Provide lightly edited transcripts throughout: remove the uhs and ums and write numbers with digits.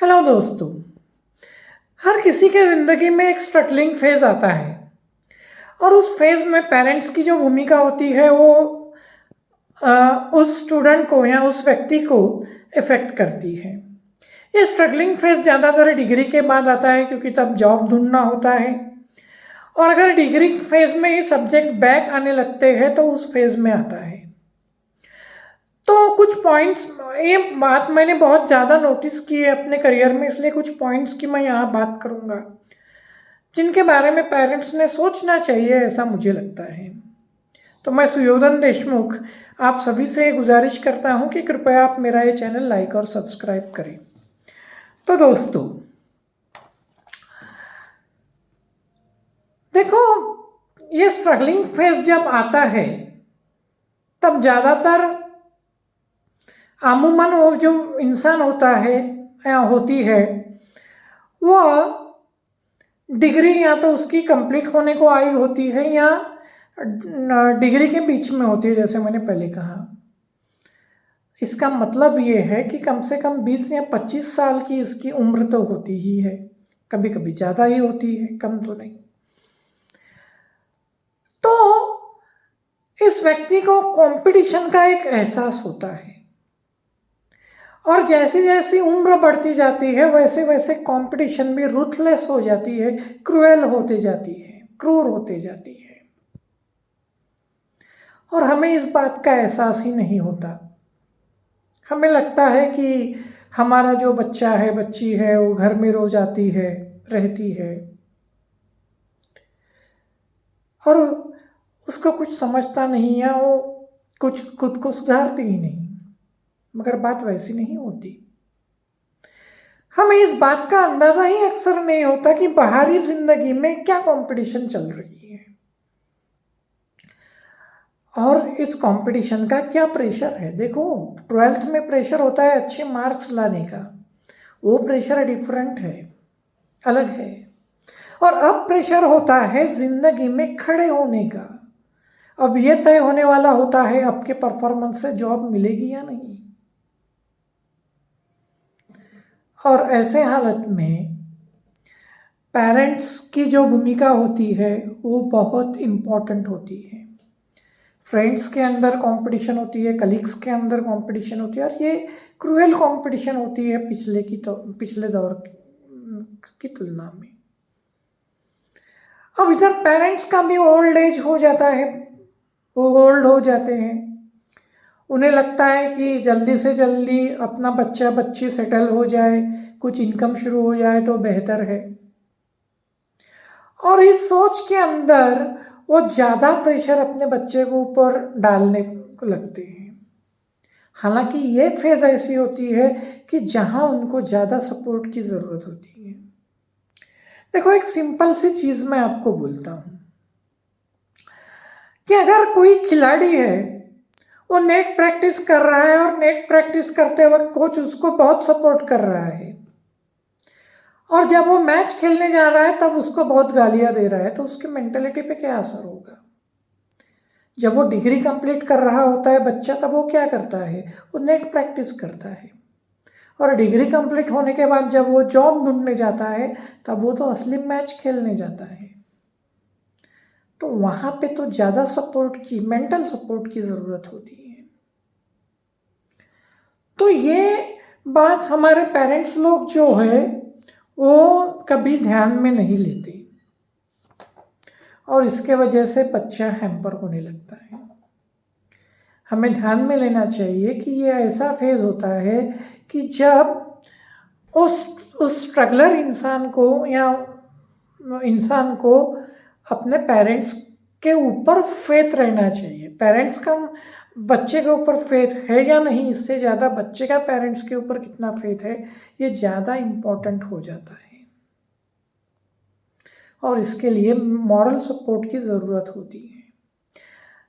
Hello दोस्तों। हर किसी के ज़िंदगी में एक स्ट्रगलिंग फेज़ आता है और उस फेज़ में पेरेंट्स की जो भूमिका होती है वो उस स्टूडेंट को या उस व्यक्ति को इफ़ेक्ट करती है। ये स्ट्रगलिंग फेज़ ज़्यादातर डिग्री के बाद आता है क्योंकि तब जॉब ढूंढना होता है। और अगर डिग्री फेज़ में ही सब्जेक्ट बैक आने लगते हैं तो उस फेज़ में आता है। तो कुछ पॉइंट्स, ये बात मैंने बहुत ज़्यादा नोटिस की है अपने करियर में, इसलिए कुछ पॉइंट्स की मैं यहाँ बात करूँगा जिनके बारे में पेरेंट्स ने सोचना चाहिए, ऐसा मुझे लगता है। तो मैं सुयोधन देशमुख आप सभी से गुजारिश करता हूँ कि कृपया आप मेरा ये चैनल लाइक और सब्सक्राइब करें। तो दोस्तों देखो, ये स्ट्रगलिंग फेज जब आता है तब ज़्यादातर अमूमन वो जो इंसान होता है या होती है वह डिग्री या तो उसकी कंप्लीट होने को आई होती है या डिग्री के बीच में होती है, जैसे मैंने पहले कहा। इसका मतलब ये है कि कम से कम 20 या 25 साल की इसकी उम्र तो होती ही है, कभी कभी ज़्यादा ही होती है, कम तो नहीं। तो इस व्यक्ति को कंपटीशन का एक एहसास होता है और जैसी जैसी उम्र बढ़ती जाती है वैसे वैसे कंपटीशन भी रूथलेस हो जाती है, क्रूएल होते जाती है, क्रूर होते जाती है और हमें इस बात का एहसास ही नहीं होता। हमें लगता है कि हमारा जो बच्चा है, बच्ची है, वो घर में रोज आती है, रहती है और उसको कुछ समझता नहीं है, वो कुछ खुद को सुधारती ही नहीं। मगर बात वैसी नहीं होती। हमें इस बात का अंदाजा ही अक्सर नहीं होता कि बाहरी जिंदगी में क्या कंपटीशन चल रही है और इस कंपटीशन का क्या प्रेशर है। देखो, 12th में प्रेशर होता है अच्छे मार्क्स लाने का, वो प्रेशर डिफरेंट है, अलग है। और अब प्रेशर होता है जिंदगी में खड़े होने का। अब यह तय होने वाला होता है आपके परफॉर्मेंस से जॉब मिलेगी या नहीं। और ऐसे हालत में पेरेंट्स की जो भूमिका होती है वो बहुत इम्पॉर्टेंट होती है। फ्रेंड्स के अंदर कंपटीशन होती है, कलीग्स के अंदर कंपटीशन होती है और ये क्रूएल कंपटीशन होती है पिछले दौर की तुलना में। अब इधर पेरेंट्स का भी ओल्ड एज हो जाता है, वो ओल्ड हो जाते हैं। उन्हें लगता है कि जल्दी से जल्दी अपना बच्चा बच्ची सेटल हो जाए, कुछ इनकम शुरू हो जाए तो बेहतर है। और इस सोच के अंदर वो ज़्यादा प्रेशर अपने बच्चे को ऊपर डालने को लगते हैं। हालांकि ये फेज़ ऐसी होती है कि जहाँ उनको ज़्यादा सपोर्ट की ज़रूरत होती है। देखो, एक सिंपल सी चीज़ मैं आपको बोलता हूँ कि अगर कोई खिलाड़ी है, वो नेट प्रैक्टिस कर रहा है और नेट प्रैक्टिस करते वक्त कोच उसको बहुत सपोर्ट कर रहा है और जब वो मैच खेलने जा रहा है तब उसको बहुत गालियां दे रहा है, तो उसकी मेंटेलिटी पे क्या असर होगा। जब वो डिग्री कंप्लीट कर रहा होता है बच्चा, तब वो क्या करता है, वो नेट प्रैक्टिस करता है और डिग्री कंप्लीट होने के बाद जब वो जॉब ढूंढने जाता है तब वो तो असली मैच खेलने जाता है। तो वहाँ पे तो ज़्यादा सपोर्ट की, मेंटल सपोर्ट की ज़रूरत होती है। तो ये बात हमारे पेरेंट्स लोग जो है वो कभी ध्यान में नहीं लेते और इसके वजह से बच्चा हैम्पर होने लगता है। हमें ध्यान में लेना चाहिए कि ये ऐसा फेज होता है कि जब उस स्ट्रगलर इंसान को या इंसान को अपने पेरेंट्स के ऊपर फेथ रहना चाहिए। पेरेंट्स का बच्चे के ऊपर फेथ है या नहीं, इससे ज़्यादा बच्चे का पेरेंट्स के ऊपर कितना फेथ है ये ज़्यादा इम्पोर्टेंट हो जाता है और इसके लिए मॉरल सपोर्ट की ज़रूरत होती है।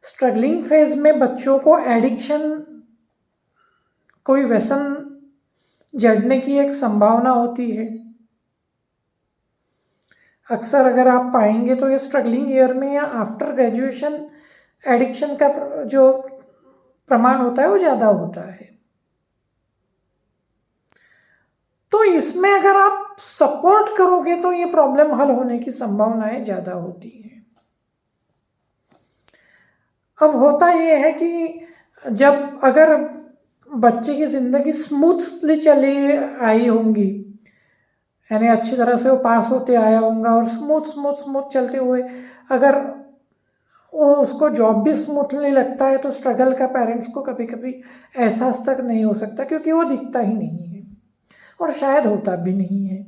स्ट्रगलिंग फेज में बच्चों को एडिक्शन, कोई व्यसन जड़ने की एक संभावना होती है। अक्सर अगर आप पाएंगे तो ये स्ट्रगलिंग ईयर में या आफ्टर ग्रेजुएशन एडिक्शन का जो प्रमाण होता है वो ज़्यादा होता है। तो इसमें अगर आप सपोर्ट करोगे तो ये प्रॉब्लम हल होने की संभावनाएं ज़्यादा होती हैं। अब होता ये है कि जब अगर बच्चे की ज़िंदगी स्मूथली चली आई होंगी, यानी अच्छी तरह से वो पास होते आया होगा और स्मूथ स्मूथ स्मूथ चलते हुए अगर वो उसको जॉब भी स्मूथली लगता है, तो स्ट्रगल का पेरेंट्स को कभी कभी एहसास तक नहीं हो सकता, क्योंकि वो दिखता ही नहीं है और शायद होता भी नहीं है।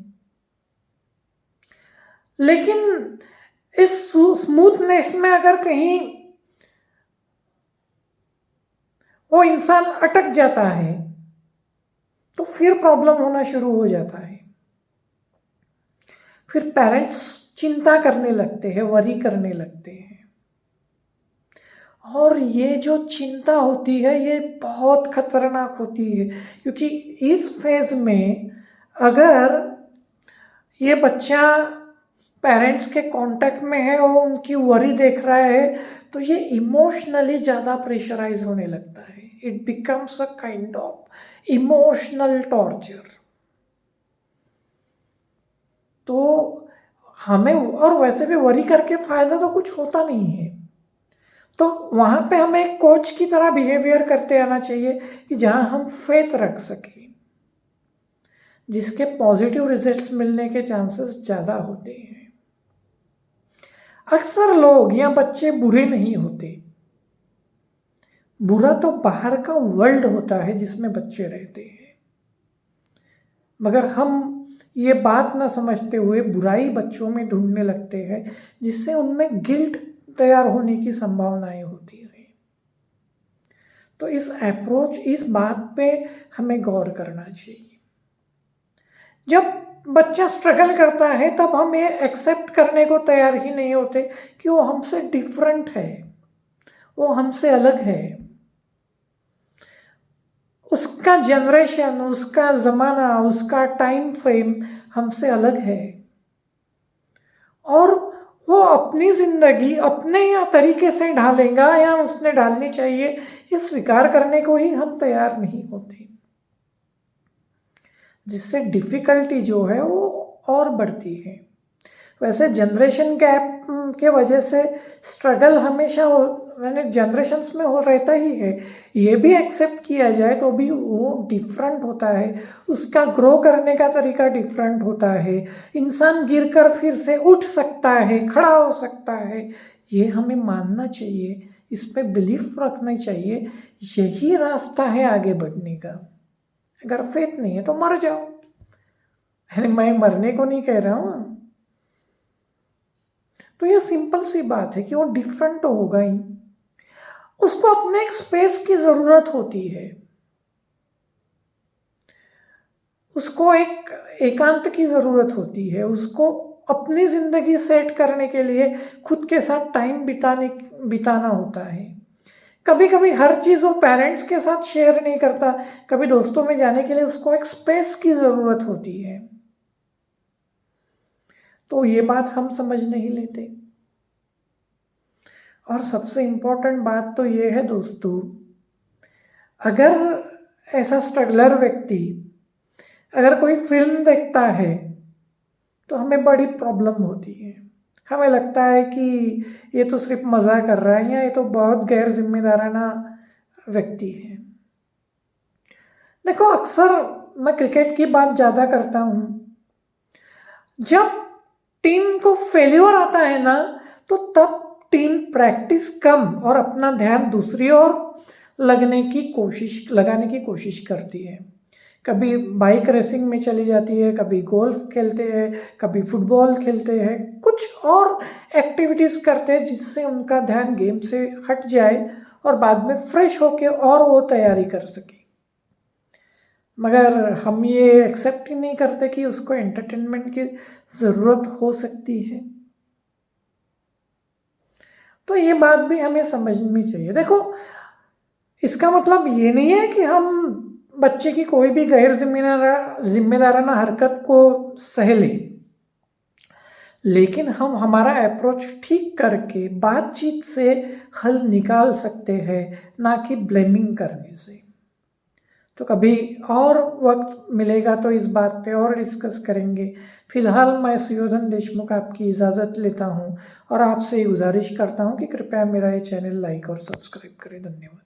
लेकिन इस स्मूथनेस में अगर कहीं वो इंसान अटक जाता है तो फिर प्रॉब्लम होना शुरू हो जाता है। फिर पेरेंट्स चिंता करने लगते हैं, वरी करने लगते हैं। और ये जो चिंता होती है ये बहुत खतरनाक होती है, क्योंकि इस फेज में अगर ये बच्चा पेरेंट्स के कांटेक्ट में है और उनकी वरी देख रहा है, तो ये इमोशनली ज़्यादा प्रेशराइज होने लगता है। It becomes a kind of emotional torture. तो हमें, और वैसे भी वरी करके फ़ायदा तो कुछ होता नहीं है, तो वहाँ पे हमें एक कोच की तरह बिहेवियर करते आना चाहिए कि जहाँ हम फेथ रख सकें, जिसके पॉजिटिव रिजल्ट्स मिलने के चांसेस ज़्यादा होते हैं। अक्सर लोग या बच्चे बुरे नहीं होते, बुरा तो बाहर का वर्ल्ड होता है जिसमें बच्चे रहते हैं, मगर हम ये बात ना समझते हुए बुराई बच्चों में ढूंढने लगते हैं, जिससे उनमें गिल्ट तैयार होने की संभावनाएं होती है। तो इस बात पे हमें गौर करना चाहिए। जब बच्चा स्ट्रगल करता है तब हम ये एक्सेप्ट करने को तैयार ही नहीं होते कि वो हमसे डिफरेंट है, वो हमसे अलग है। उसका जनरेशन, उसका ज़माना, उसका टाइम फ्रेम हमसे अलग है, और वो अपनी ज़िंदगी अपने या तरीके से ढालेगा या उसने ढालनी चाहिए, ये स्वीकार करने को ही हम तैयार नहीं होते, जिससे डिफ़िकल्टी जो है वो और बढ़ती है। वैसे जनरेशन गैप के वजह से स्ट्रगल हमेशा मैंने जनरेशन्स में हो रहता ही है। ये भी एक्सेप्ट किया जाए तो भी वो डिफरेंट होता है, उसका ग्रो करने का तरीका डिफरेंट होता है। इंसान गिरकर फिर से उठ सकता है, खड़ा हो सकता है, ये हमें मानना चाहिए, इस पर बिलीफ रखना चाहिए। यही रास्ता है आगे बढ़ने का। अगर फेथ नहीं है तो मर जाओ, अरे मैं मरने को नहीं कह रहा हूँ। तो ये सिंपल सी बात है कि वो डिफरेंट तो होगा ही, उसको अपने एक स्पेस की ज़रूरत होती है, उसको एक एकांत की ज़रूरत होती है, उसको अपनी ज़िंदगी सेट करने के लिए खुद के साथ टाइम बिताना होता है। कभी कभी हर चीज़ वो पेरेंट्स के साथ शेयर नहीं करता, कभी दोस्तों में जाने के लिए उसको एक स्पेस की ज़रूरत होती है। तो ये बात हम समझ नहीं लेते। और सबसे इम्पोर्टेंट बात तो ये है दोस्तों, अगर ऐसा स्ट्रगलर व्यक्ति अगर कोई फिल्म देखता है तो हमें बड़ी प्रॉब्लम होती है। हमें लगता है कि ये तो सिर्फ मज़ा कर रहा है, या ये तो बहुत गैर जिम्मेदाराना व्यक्ति है। देखो, अक्सर मैं क्रिकेट की बात ज़्यादा करता हूँ। जब टीम को फेल्योर आता है ना, तो तब टीम प्रैक्टिस कम और अपना ध्यान दूसरी ओर लगाने की कोशिश करती है। कभी बाइक रेसिंग में चली जाती है, कभी गोल्फ खेलते हैं, कभी फुटबॉल खेलते हैं, कुछ और एक्टिविटीज़ करते हैं जिससे उनका ध्यान गेम से हट जाए और बाद में फ्रेश होके और वो तैयारी कर सके। मगर हम ये एक्सेप्ट ही नहीं करते कि उसको एंटरटेनमेंट की ज़रूरत हो सकती है। तो ये बात भी हमें समझनी चाहिए। देखो, इसका मतलब ये नहीं है कि हम बच्चे की कोई भी गैर जिम्मेदाराना हरकत को सह लें, लेकिन हम हमारा अप्रोच ठीक करके बातचीत से हल निकाल सकते हैं, ना कि ब्लेमिंग करने से। तो कभी और वक्त मिलेगा तो इस बात पे और डिस्कस करेंगे। फिलहाल मैं सुयोधन देशमुख आपकी इजाज़त लेता हूँ और आपसे गुजारिश करता हूँ कि कृपया मेरा ये चैनल लाइक और सब्सक्राइब करें। धन्यवाद।